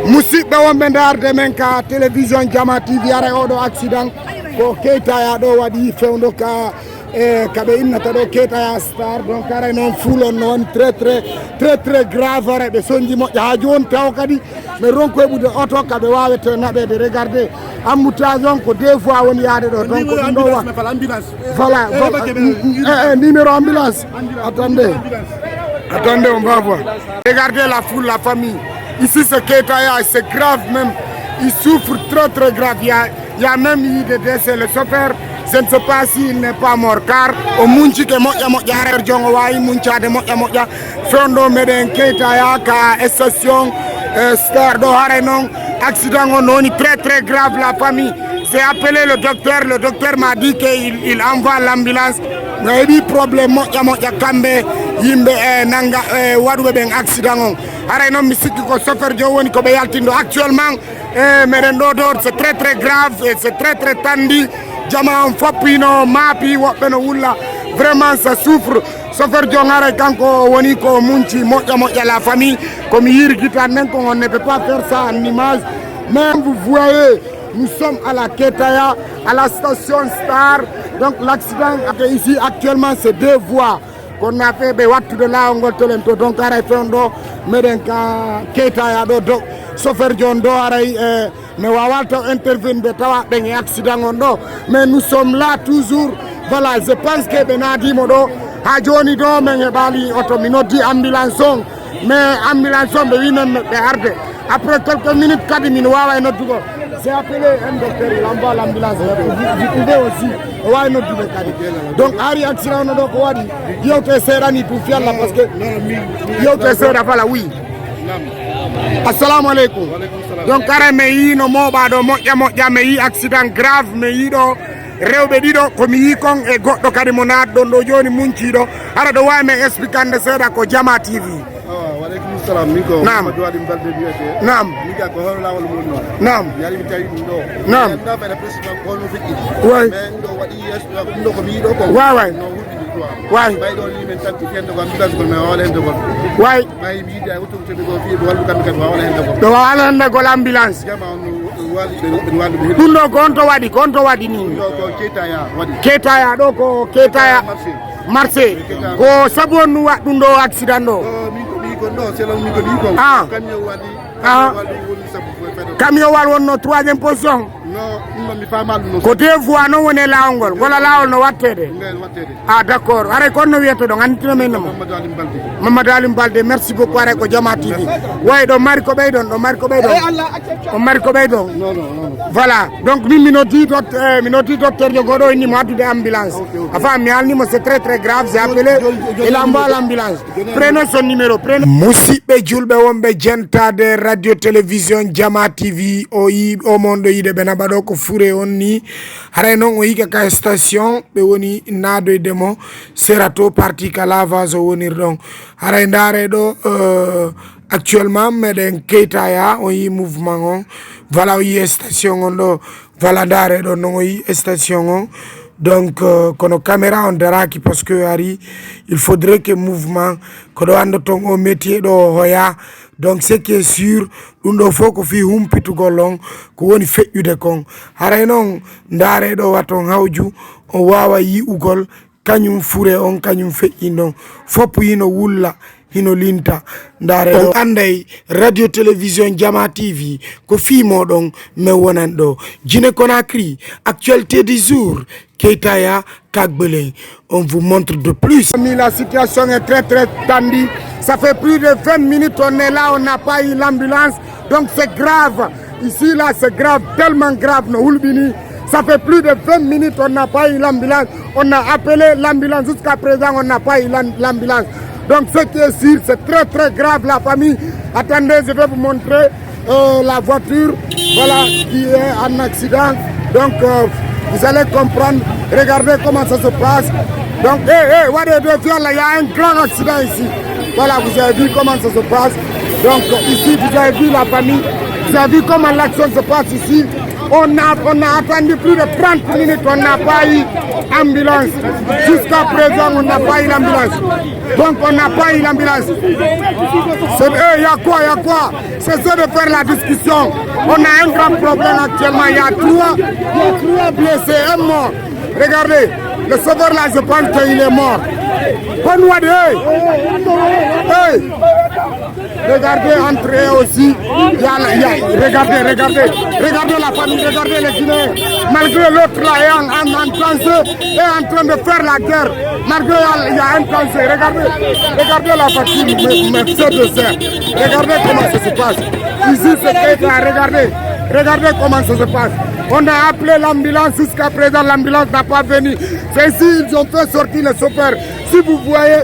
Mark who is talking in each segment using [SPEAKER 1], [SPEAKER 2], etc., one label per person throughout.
[SPEAKER 1] musidɓe wonɓe darde men ka télévision Jama TV ara oɗo accident ko Keita ɗo waɗi fewdo ka kaɓe innata ɗo Keita Star donc ara noon fuulon noon très grave ara ɓe soñji moƴƴa ha joni taw kadi mais ronko heɓude auto kaɓe wawete naɓede regardez embouteillage on ko 2 fois woni yaade ɗo donc ɗum ɗo wa voilà numéro ambulance attendez on va voir regardez la foule la famille. Ici c'est Keita, c'est grave même, il souffre très grave, il y a même eu des décès, le chauffeur, je ne sais pas s'il n'est pas mort car au munchi ke moƴƴa rer jongo wawi muncade moƴƴa fondo meɗen Keita ka station Star ɗo hare noon accident on woni très grave la famille. J'ai appelé le docteur m'a dit qu'il envoie l'ambulance no heɓi probléme moƴƴa kamɓe yimɓe nanga waɗuɓe ɓen accident on haray noon mi sikki ko chauffeur jo woni ko ɓe yaltindo actuellement meɗen ɗo ɗo c'est très grave et c'est très tandi jama on foppino maapi woɓɓe no wulla vraiment ça souffre chauffeur jo haray kanko woni ko munci moƴƴa la famille komi yirguitan nen ko on ne peut pas faire ça en image mais vous voyez nous sommes à la Keita, à la station Star. Donc l'accident ici actuellement c'est 2 voies qu'on a fait de là on tolento donc aray fondo meden ka Keita do chauffeur jon do aray ne wawalta intervenir be tawa ben accident on do mais nous sommes là toujours voilà je pense que benadimo do ha joni do men e bali auto mi noddi ambulance on mais ambulance on be winen be arde après quelques minutes kadi min wawa noddugo. J'ai appelé un docteur, il envoie l'ambulance. Vous pouvez aussi. Donc, Harry accident, donc, il y a des serrani pour faire là parce que il y a des serrani oui. Assalamu alaikum. Donc, Harry me yi no moba do moƴƴa me yi accident grave me yi do rewɓe ɗiɗo komi yi kon e goɗɗo kadi mo naat ɗon ɗo joni munciɗo hara ɗo wawi men explicande seeɗa ko Jama TV.
[SPEAKER 2] Waleykum salam min ko Mamadou Wadim Balde biyete
[SPEAKER 1] nam
[SPEAKER 2] min ka ko hono lawol mon non
[SPEAKER 1] nam
[SPEAKER 2] yari mi tawi ɗum ɗo
[SPEAKER 1] nam
[SPEAKER 2] da fayda président ko holno feƴƴi
[SPEAKER 1] way
[SPEAKER 2] mais ɗum ɗo waɗi ɗum ɗo ko mi yiɗo ko
[SPEAKER 1] way
[SPEAKER 2] no huɗɗini toi
[SPEAKER 1] way
[SPEAKER 2] ɓay ɗo ni men tanti fiyande ko ambulance ko mais wawala hende gol
[SPEAKER 1] way
[SPEAKER 2] ɓay mi yiide autorité ɓe ko fiye ɓe wallu kamɓe kadi wawala hende gol
[SPEAKER 1] ɗo wawala hende gol ambulance
[SPEAKER 2] jama on wali ɓen walluɓe hen
[SPEAKER 1] ɗum ɗo gonto waɗi ni
[SPEAKER 2] ɗo ko Keita waɗi
[SPEAKER 1] Keita ɗo ko Keita marché ko sabu on nu waɗ ɗum ɗo accident ɗo camion wal wonno 3e position ko 2 fois non woni lawol ngol gola lawol no wattede d'accord are kon no wiyete ɗo ganditino men mo Mamadou Alim Balde merci beaucoup are ko Jama TV way ɗo mari ko ɓeydon on mari ko ɓeydon voilà donc min mi noddi docteur jo goɗo inni mo addude ambulance enfin mi halnimo c'est très grave j'ai appelé il envoie l'ambulance prenez son numéro musidɓe julɓe wonɓe jentade radio télévision Jama TV o yi o mon ɗo yiide ɓe naɓa ɗo ko fure on ni haray noon o yika ka station ɓe woni nadoydemo serato parti ka lavage o wonir ɗon haray ndaare ɗo actuellement meɗen Keita on yi mouvement on voilà o yi station on ɗo voilà ndaare ɗo noon o yi station on donc kono caméra on daraki parce que ari il faudrait que mouvement ko ɗo anda ton o métier ɗo hoya donc ce qui est sûr ɗum ɗo fof ko fi humpitugol on ko woni feƴƴude kon haray noon ndaare ɗo waton hawju on wawa yi'ugol kañum fure on kañum feƴƴi ɗon foppo hino wulla hino linta ndaare ɗo anday radio télévision Jama TV ko fi moɗon min wonan ɗo Guinée Conakry actualité du jour Keita Kagbele on vous montre de plus. La situation est très tendue, ça fait plus de 20 minutes on est là, on n'a pas eu l'ambulance, donc c'est grave ici là, c'est grave, tellement grave no hulbini. Ça fait plus de 20 minutes on n'a pas eu l'ambulance, on a appelé l'ambulance jusqu'à présent on n'a pas eu l'ambulance. Donc ce qui est sûr, c'est très grave la famille. Attendez, je vais vous montrer la voiture, voilà, qui est en accident. Donc vous allez comprendre, regardez comment ça se passe. Donc, what est de faire là, il y a un grand accident ici. Voilà, vous avez vu comment ça se passe. Donc ici, vous avez vu la famille, vous avez vu comment l'action se passe ici. On a attendu plus de 30 minutes, on n'a pas eu ambulance. Jusqu'à présent, on n'a pas eu l'ambulance. Donc on n'a pas eu l'ambulance. Il y a quoi? C'est ça de faire la discussion. On a un grand problème actuellement. Il y a trois blessés, un mort. Regardez, le sauveur là, je pense qu'il est mort. Regardez entre eux aussi. Regardez la famille, regardez les Guinéens. Malgré l'autre là est en train de faire la guerre. Malgré il y a un cancer. Regardez la fatigue, mes soeurs de serre. Regardez comment ça se passe. Ici c'est là, regardez comment ça se passe. On a appelé l'ambulance, jusqu'à présent l'ambulance n'a pas venu. C'est ici ils ont fait sortir le chauffeur. Si vous voyez,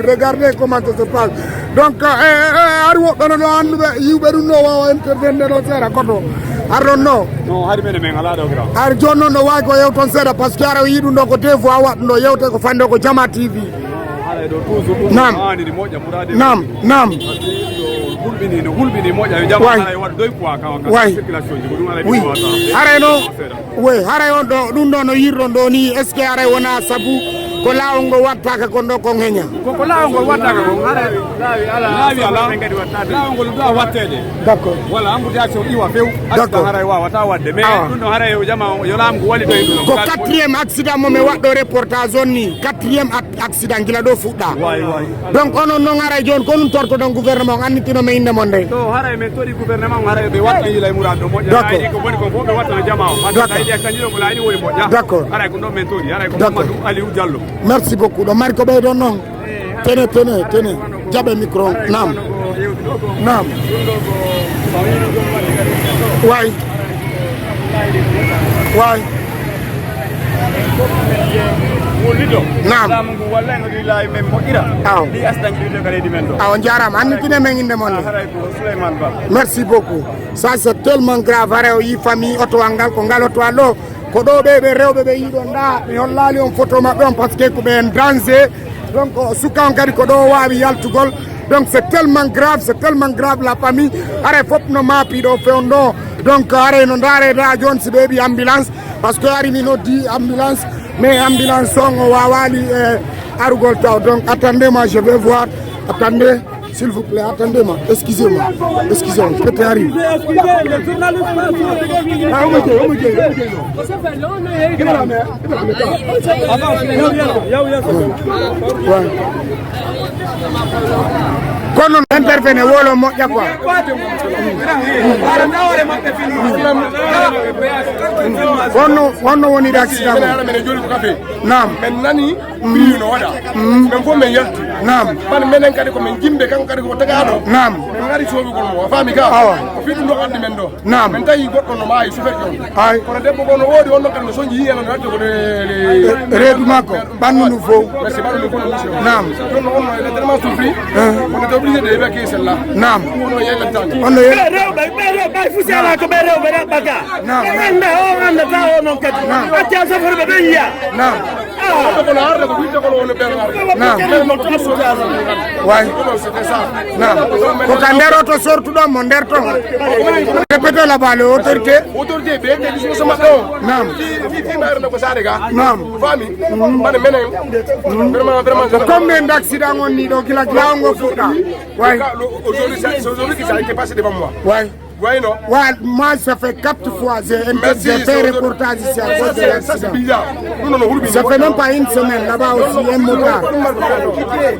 [SPEAKER 1] regardez comment ça se passe. Donc, I don't know.
[SPEAKER 3] No, hari mene mengala do gra.
[SPEAKER 1] I don't know why go out on said parce que ara yidu ndoko tevu awat no yewte ko fande ko Jama TV.
[SPEAKER 3] Hare do tuzu
[SPEAKER 1] Naam.
[SPEAKER 3] Ni moja muradi.
[SPEAKER 1] Naam.
[SPEAKER 3] Hulbini moja Jama hare wat doy kwa ka circulation ji dum ala
[SPEAKER 1] oui. Hare no. Oui, hare on do dum do no yirro do ni est ce que hare wona sabu ko lawngo watta ko ndoko ngenya.
[SPEAKER 3] Ko lawngo watta ko hare ala ngadi watta. Lawngo do wattede.
[SPEAKER 1] D'accord.
[SPEAKER 3] Wala ambutation iwa few accident hare wa wata wadde mais dum no hare Jama yolam go wali do
[SPEAKER 1] ko quatrième accident mo me waddo reportage on ni quatrième accident gila do fudda.
[SPEAKER 3] Way.
[SPEAKER 1] Donc on no ngara jon ko num torto don gouvernement annitino me inde mon de.
[SPEAKER 3] To hare me tori gouvernement hare be watta yila murado mo jaay ko boni ko be watta Jama o mata tay dia tanjiro ko laani woni mo ja.
[SPEAKER 1] D'accord.
[SPEAKER 3] Hare ko no men tori hare ko Mamadou Aliou Diallo.
[SPEAKER 1] Merci beaucoup. Donc Marco Bay don non. Tenez. Jabe micro. Naam. Why? Naam. Jarama annitine men inde mon. Merci beaucoup. Ça c'est tellement grave hare yi famille auto angal ko ngaloto allo ko do be rewbe be yido nda mi hollali on photo mabbe on parce que ko be en danger donc sukan kadi ko do wawi yaltugol donc c'est tellement grave la famille are fop no mapi do fewndo donc are no ndare da jon si bebi ambulance parce que ari no di ambulance mais ambulance songo wawali arugol taw donc attendez-moi je vais voir attendez. S'il vous plaît, attendez-moi. Excusez-moi. Peut-être arrive. Kono intervene wolo moja kwa. Kono woni d'accident. Naam.
[SPEAKER 2] Men nani biyu no wada. Men fo men yalti.
[SPEAKER 1] Naam.
[SPEAKER 2] Ban menen kadi ko men jimbe kan kadi ko tagado.
[SPEAKER 1] Naam.
[SPEAKER 2] Men ngari sobi ko mo fami ka. Ko fitu ndo andi men do.
[SPEAKER 1] Naam.
[SPEAKER 2] Men tayi goddo no maayi su fekki.
[SPEAKER 1] Ay.
[SPEAKER 2] Kono debbo ko no wodi on no kan sonji yiyana no wadde ko de
[SPEAKER 1] redu mako bannu nu fo.
[SPEAKER 2] Merci bannu ko no.
[SPEAKER 1] Naam.
[SPEAKER 2] Don on no tellement souffri. On est obligé de évacuer celle-là.
[SPEAKER 1] Naam.
[SPEAKER 2] On yela tan.
[SPEAKER 1] On yela.
[SPEAKER 4] Bay fu sala ko be rew be baka.
[SPEAKER 1] Naam.
[SPEAKER 4] Anda o anda ta o non kati. Atia safar be be ya.
[SPEAKER 1] Naam.
[SPEAKER 2] ko no arde ko witte ko no Bernard.
[SPEAKER 1] Naam.
[SPEAKER 2] Way. C'était ça.
[SPEAKER 1] Naam. Ko kandero to sortu do mo nder to. Répétez la balle autorité.
[SPEAKER 2] Autorité be ke diso sama do.
[SPEAKER 1] Naam.
[SPEAKER 2] Fi ma arde ko sare ga.
[SPEAKER 1] Naam.
[SPEAKER 2] Fami. Man menen. Vraiment.
[SPEAKER 1] Combien d'accidents on ni do kila ngo fuda. Ouais.
[SPEAKER 2] Aujourd'hui ça a été passé devant moi.
[SPEAKER 1] Ouais.
[SPEAKER 2] Ouais, non.
[SPEAKER 1] Ouais, moi ça fait 4 fois j'ai fait reportage ici à cause de l'accident. Ça fait même pas une semaine là-bas aussi un motard.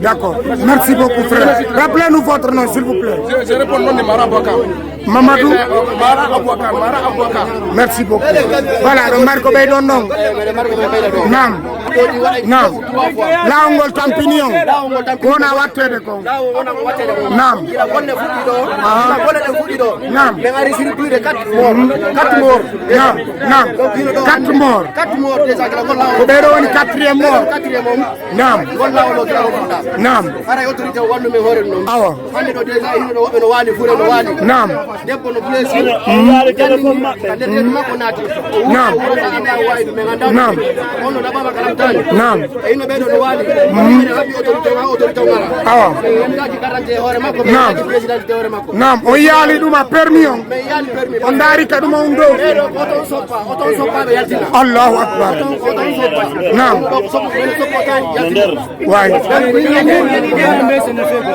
[SPEAKER 1] D'accord. Merci beaucoup frère. Rappelez-nous votre nom s'il vous plaît.
[SPEAKER 2] Je réponds au nom de Mara Abouakar.
[SPEAKER 1] Mamadou
[SPEAKER 2] Mara Abouakar.
[SPEAKER 1] Merci beaucoup. Voilà, donc Marco Bay don non. Naam. Laongol tampinion. Kona wattede ko. Naam. Naam.
[SPEAKER 4] Mais on a reçu plus de 4 morts.
[SPEAKER 1] Naam. 4 morts.
[SPEAKER 4] 4 morts déjà que la
[SPEAKER 1] Ko bedo woni 4e mort.
[SPEAKER 4] 4e mort.
[SPEAKER 1] Naam.
[SPEAKER 4] Wala wala kala wala.
[SPEAKER 1] Naam.
[SPEAKER 4] Ara autorité wonno me hore non.
[SPEAKER 1] Awa.
[SPEAKER 4] Hande do déjà no wani fure no wani.
[SPEAKER 1] Naam.
[SPEAKER 4] Debbo no blessi. Yaare téléphone mabbe. Kande makko naati.
[SPEAKER 1] Naam. Naam.
[SPEAKER 4] Onno da baba kala
[SPEAKER 1] Naam.
[SPEAKER 2] ino be do wali
[SPEAKER 1] awa naam o yaali ɗum a permis on o ndaari ka ɗum on dow allahu akbar naam way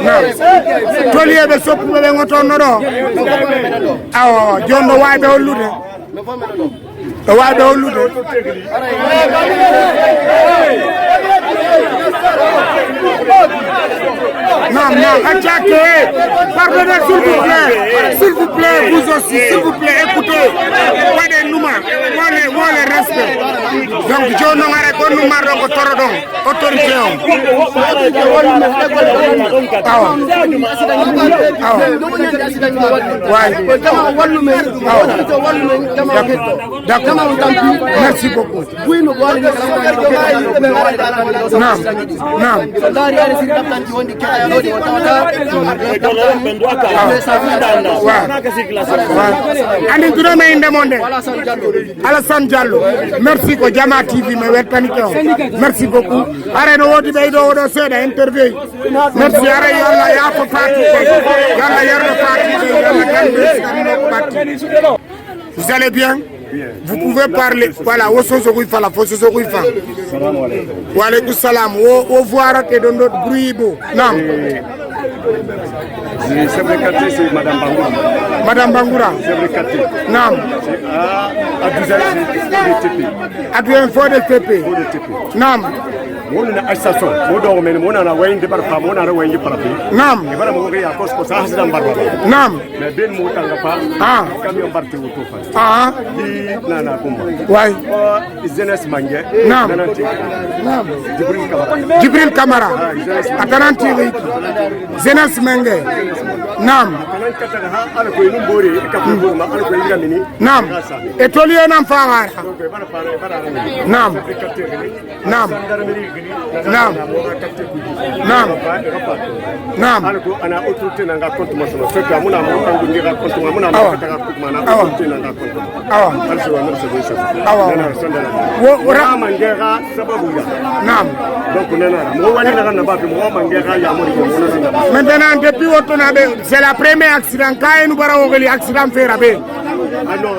[SPEAKER 1] naam toliyeɓe soppuɓe ɓe gotonno ɗo awa joni ɗo wawi ɓe hollude ɗo wawi ɓe hollude non, attaquez. Pardonnez, s'il vous plaît, vous aussi, s'il vous plaît, écoutez. Pas des numéros, moi le respect. Donc, je n'aurai pas de numéro de Torodon, autorité. D'accord, merci beaucoup. Non. Ani duro me inde monde Alassane Diallo merci ko Jama TV me wertani ko merci beaucoup are no wodi be do seeda interview merci are yalla ya ko parti yalla yarno parti vous allez bien? Vous pouvez parler, voilà, au Sosoui Fala, au Sosoui Fala. Wa alaykoum salam, au voir que dans notre bruit beau. Non.
[SPEAKER 3] C'est vrai que c'est Madame Bangoura.
[SPEAKER 1] Madame Bangoura.
[SPEAKER 3] C'est vrai que
[SPEAKER 1] non. À bien fort de TP. Non.
[SPEAKER 3] On a assassin, on dort, mais on a la wayne de Barfa, on a la wayne de Parapi.
[SPEAKER 1] Non.
[SPEAKER 3] Et voilà, on a cause pour ça, c'est dans Barba.
[SPEAKER 1] Non.
[SPEAKER 3] Mais bien montant la part,
[SPEAKER 1] ah,
[SPEAKER 3] camion parti au tout.
[SPEAKER 1] Ah,
[SPEAKER 3] Nana Kumba.
[SPEAKER 1] Ouais.
[SPEAKER 3] Zenes Mangé.
[SPEAKER 1] Non. Non. Jibril Kamara. Atananti Zenes Mangé. Non. Non. Et toi, il y a un enfant. Non. Non. Naam. Naam. Naam.
[SPEAKER 3] Ana autorité nanga compte mo so fekk amuna mo tangu ngira compte mo amuna mo taka compte mana autorité nanga compte
[SPEAKER 1] awa
[SPEAKER 3] also wa nurse be so
[SPEAKER 1] awa
[SPEAKER 3] wo ra mangera sababu ya
[SPEAKER 1] naam
[SPEAKER 3] donc nena mo wani na na bapi mo mangera ya mo ko nona
[SPEAKER 1] maintenant depuis woto na be c'est la première accident quand nous bara wogeli accident fera be
[SPEAKER 3] ano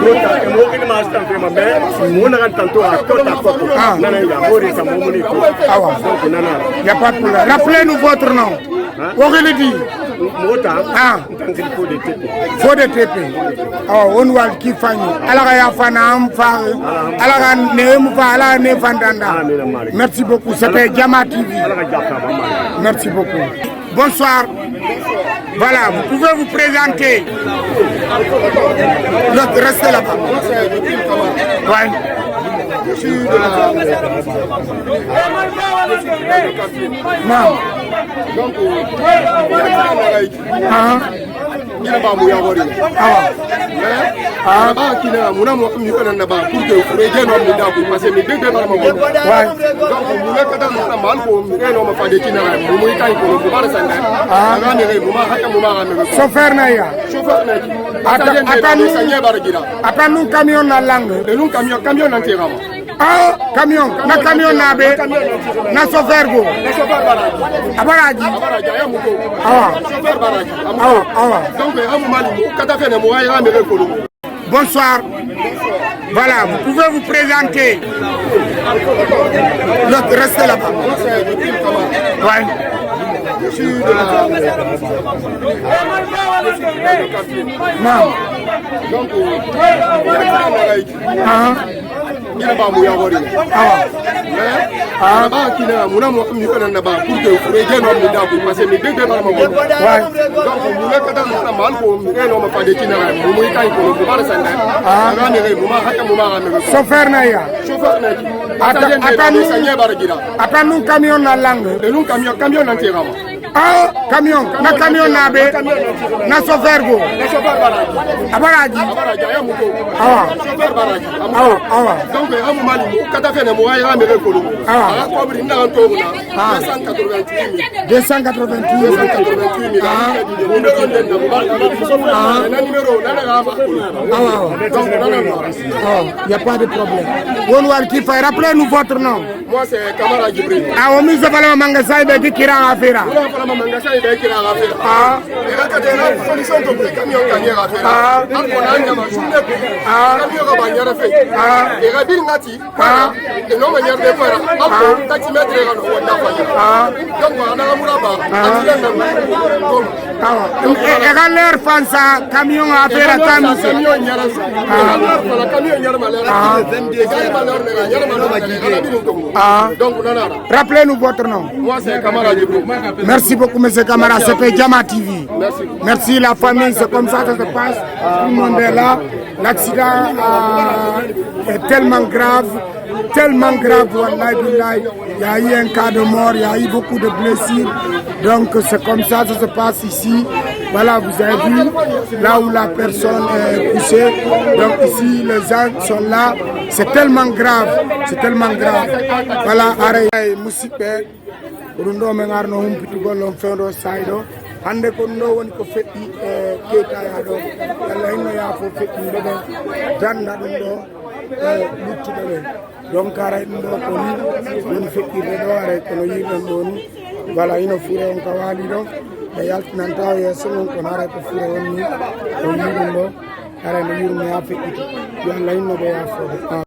[SPEAKER 3] rota mo ini ma accident fera be mo na kan tanto a kota kota nana ya mo ri sa mo mo ni ko
[SPEAKER 1] awa
[SPEAKER 3] donc nana
[SPEAKER 1] y a pas de problème rappelez-nous votre nom wogeli di
[SPEAKER 3] mota
[SPEAKER 1] ah faut de TP oh on va qui fanyi ala ya fana am fa ala ga ne mu fa ala ne fandanda merci beaucoup c'était Jama TV merci beaucoup bonsoir voilà vous pouvez vous présenter restez là-bas ouais non
[SPEAKER 2] donc
[SPEAKER 1] ah
[SPEAKER 2] ba mu ya wori ba kina muna mo mi kana na ba pour que fure je no mi da ko parce que mi de ba mo
[SPEAKER 1] ouais
[SPEAKER 2] donc mu le kada na mal ko mi no ma fa de kina mu mu kai ko ko bara sanda ga mi re mu ma haka mu ma ga mi
[SPEAKER 1] chauffeur na ya atanu camion na langue
[SPEAKER 2] de nun camion na tira
[SPEAKER 1] ah camion na camion na be na chauffeur go abaraji
[SPEAKER 2] ya mu ko
[SPEAKER 1] awa
[SPEAKER 2] chauffeur baraji
[SPEAKER 1] awa
[SPEAKER 2] donc amu mali mu kata fene mu ay ga mi re ko
[SPEAKER 1] bonsoir voilà vous pouvez vous présenter restez là-bas ouais non
[SPEAKER 2] donc
[SPEAKER 1] ah
[SPEAKER 2] ba mu ya wori ba kina muna mo mi kana na ba pour que fure je no mi da ko parce que mi de ba mo
[SPEAKER 1] ouais
[SPEAKER 2] donc mu le kada na mal ko mi no ma fa de kina mu mu kai ko ko bara sanda ga mi re mu ma haka mu ma ga mi
[SPEAKER 1] chauffeur na ya atanu camion na langue
[SPEAKER 2] de nun camion na tira
[SPEAKER 1] Ah, camion, na camion na be, na chauffeur go. Abaraji. Ah. Ah.
[SPEAKER 2] Donc, à mon mari, quand on fait le moyen, on me reconnue. Ah. Comme il n'a pas encore là. 288 000.
[SPEAKER 1] 288 000. Ah. Il n'y a pas de problème. Bonjour, qui fait rappelez-nous votre nom.
[SPEAKER 2] Moi, c'est Kamara Djibril.
[SPEAKER 1] Ah, on mise pas le magasin de qui kira affaire. Ah.
[SPEAKER 2] Et là, quand il y a une solution comme le camion qui a fait. Ah. On a une journée pour. Ah. Camion qui a fait. Ah. Et Rabin Nati. Ah. Et non, il y a des fois. Ah. Taximètre est là. Ah. Donc, on a un moulaba.
[SPEAKER 1] Ah. Et l'air fansa camion affaire à camion.
[SPEAKER 2] Camion il y a la. Ah. Camion il y a malheur. Ah.
[SPEAKER 1] Ah.
[SPEAKER 2] Donc, on a là.
[SPEAKER 1] Rappelez-nous votre nom.
[SPEAKER 2] Moi, c'est Kamara Djibril.
[SPEAKER 1] Merci beaucoup, monsieur Kamara. C'était Jama TV.
[SPEAKER 2] Merci.
[SPEAKER 1] Merci, la famille. C'est comme ça que ça se passe. Tout le monde est là. L'accident est tellement grave. Tellement grave. Wallahi, billahi. Il y a eu un cas de mort. Il y a eu beaucoup de blessures. Donc, c'est comme ça que ça se passe ici. Voilà, vous avez vu là où la personne est couchée. Donc, ici, les gens sont là. C'est tellement grave. C'est tellement grave. Voilà, arrêtez. Moussipé. Rundo mengarno humpitugol on fendo saydo hande ko no woni ko fetti keta ya do Allah hinno ya fo fetti bebe danda dum do luttude be donc aray dum do ko ni woni fetti be do aray ko no yidon do ni wala ino fure on kawali do be yaltinan taw yeso on ko aray ko fure woni ko yidon do aray no yurmi ya fetti yo Allah hinno be ya fo